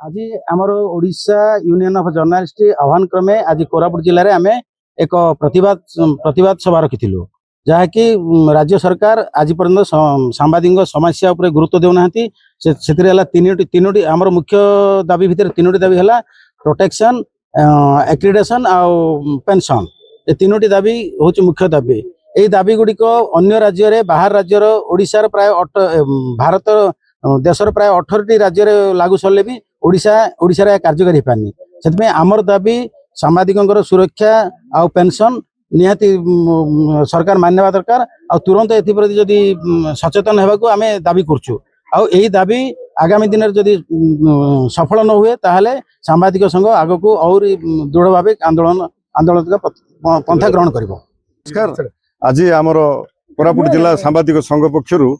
आज आमर Odisha union of journalist आह्वान क्रमे आज कोरापुट जिले में आम एक प्रतिवाद सभा रखिलु जहाँकि राज्य सरकार आज पर्यंत सांबादिक समस्या उपर गुरुत्व देना तीनोटी आमर मुख्य दाबी भितर तीनोटी दाबी है प्रोटेक्शन एक्रिडेशन आउ पेंशन ये तीनोटी दाबी हूँ मुख्य दाबी। यही दाबी गुड़िक अन्य राज्य बाहर राज्यर ओडिशार प्राय भारत देशर प्राय 18टी राज्य लागू सरले भी ओडिशा कार्यकारी हो पारनी से आमर दाबी सांबादिकों सुरक्षा आउ पेंशन निहाती सरकार मानवा दरकार आ तुरंत एप्रति जदि सचेतन होगा आम दाबी करछु। यही दाबी आगामी दिन जदि सफल न हुए ताहले सांबादिक संघ आग को और दृढ़ भाव आंदोलन पंथा ग्रहण कर। नमस्कार। आज आमर कोरापुट जिला सांबादिक संघ पक्षर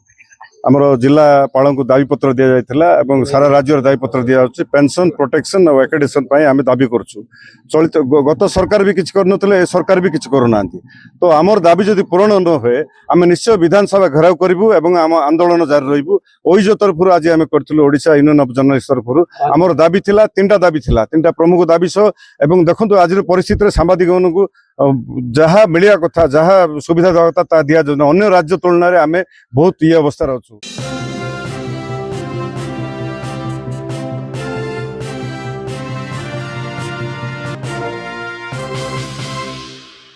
आमर जिलापाल को दाबी पत्र दि जाइथिला एवं सारा राज्य दाबी पत्र दि जाउछि पेंशन प्रोटेक्शन और एक्रिडेशन पई आमे दाबी करछु। चलित गत सरकार भी किछ करनथले ए सरकार भी किछ करूनांती तो आमर दाबी जदि पूर्ण न होए आमे निश्चय विधानसभा घेराव करिवु एवं आम आंदोलन जारी रहिबु। ओइजो तरफरु आज आमे करथिलु ओडिशा यूनियन ऑफ जर्नलिस्ट तरफरु आमर दाबी थिला तीनटा प्रमुख दाबी सह एवं देखंतु आज परिस्थिति रे सांबादिक मानकु जहाँ मिलिया कथा जहाँ सुविधा देवा कथा ता दिया अन्य राज्य तुलन में आमे बहुत ये अवस्था अच्छु।